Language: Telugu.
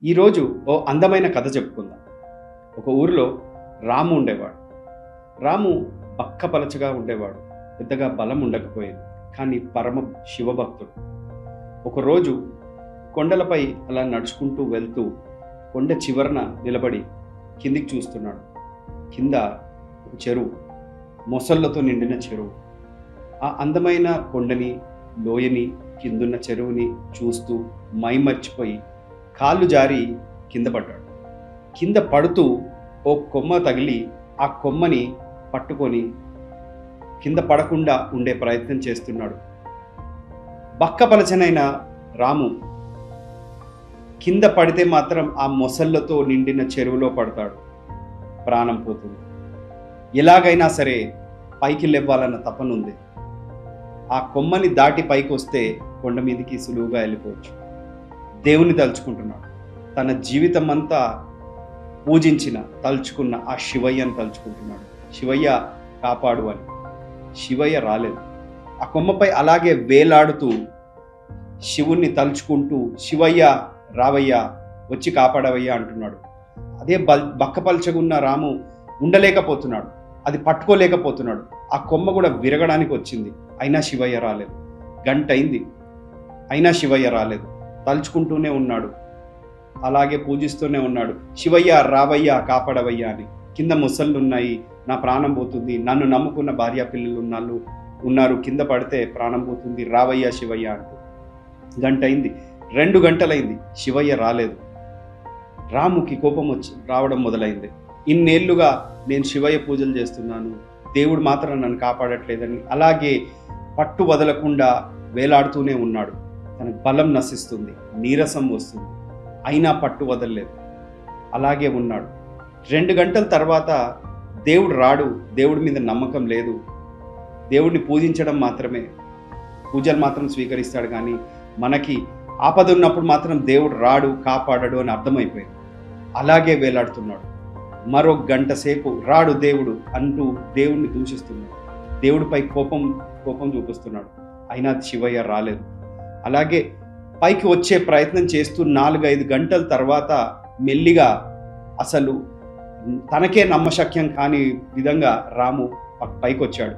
ఈరోజు ఓ అందమైన కథ చెప్పుకుందాం. ఒక ఊరిలో రాము ఉండేవాడు. రాము బక్కపలచగా ఉండేవాడు. పెద్దగా బలం ఉండకపోయేది. కానీ పరమ శివభక్తుడు. ఒకరోజు కొండలపై అలా నడుచుకుంటూ వెళ్తూ కొండ చివరన నిలబడి కిందికి చూస్తున్నాడు. కింద ఒక చెరువు, మొసళ్ళతో నిండిన చెరువు. ఆ అందమైన కొండని, లోయని, కిందున్న చెరువుని చూస్తూ మైమర్చిపోయి కాళ్ళు జారి కింద పడ్డాడు. కింద పడుతూ ఓ కొమ్మ తగిలి ఆ కొమ్మని పట్టుకొని కింద పడకుండా ఉండే ప్రయత్నం చేస్తున్నాడు. బక్కపలచనైన రాము కింద పడితే మాత్రం ఆ మొసళ్ళతో నిండిన చెరువులో పడతాడు. ప్రాణం పోతుంది. ఎలాగైనా సరే పైకి లేవ్వాలన్న తపనుంది. ఆ కొమ్మని దాటి పైకి వస్తే కొండ మీదకి సులువుగా వెళ్ళిపోవచ్చు. దేవుని తలుచుకుంటున్నాడు. తన జీవితం అంతా పూజించిన, తలుచుకున్న ఆ శివయ్యను తలుచుకుంటున్నాడు. శివయ్య కాపాడు అని. శివయ్య రాలేదు. ఆ కొమ్మపై అలాగే వేలాడుతూ శివుణ్ణి తలుచుకుంటూ శివయ్య రావయ్యా, వచ్చి కాపాడవయ్యా అంటున్నాడు. అదే బక్కపల్చగున్న రాము ఉండలేకపోతున్నాడు. అది పట్టుకోలేకపోతున్నాడు. ఆ కొమ్మ కూడా విరగడానికి వచ్చింది. అయినా శివయ్య రాలేదు. గంట అయింది, అయినా శివయ్య రాలేదు. తలుచుకుంటూనే ఉన్నాడు. అలాగే పూజిస్తూనే ఉన్నాడు. శివయ్య రావయ్యా, కాపాడవయ్యా అని. కింద ముసళ్ళు ఉన్నాయి, నా ప్రాణం పోతుంది. నన్ను నమ్ముకున్న భార్య పిల్లలు ఉన్నారు, కింద పడితే ప్రాణం పోతుంది, రావయ్యా శివయ్య అంటూ. గంట అయింది, 2 గంటలైంది. శివయ్య రాలేదు. రాముకి కోపం రావడం మొదలైంది. ఇన్నేళ్లుగా నేను శివయ్య పూజలు చేస్తున్నాను, దేవుడు మాత్రం నన్ను కాపాడట్లేదని అలాగే పట్టు వదలకుండా వేలాడుతూనే ఉన్నాడు. తనకు బలం నశిస్తుంది, నీరసం వస్తుంది. అయినా పట్టు వదలలేదు. అలాగే ఉన్నాడు. 2 గంటల తర్వాత దేవుడు రాడు. దేవుడి మీద నమ్మకం లేదు. దేవుడిని పూజించడం మాత్రమే, పూజలు మాత్రం స్వీకరిస్తాడు. కానీ మనకి ఆపద ఉన్నప్పుడు మాత్రం దేవుడు రాడు, కాపాడడు అని అర్థమైపోయింది. అలాగే వేలాడుతున్నాడు. మరో గంట సేపు రాడు దేవుడు అంటూ దేవుణ్ణి దూషిస్తున్నాడు. దేవుడిపై కోపం చూపిస్తున్నాడు. అయినా శివయ్య రాలేదు. అలాగే పైకి వచ్చే ప్రయత్నం చేస్తూ 4-5 గంటల తర్వాత మెల్లిగా, అసలు తనకే నమ్మశక్యం కాని విధంగా రాము పైకి వచ్చాడు.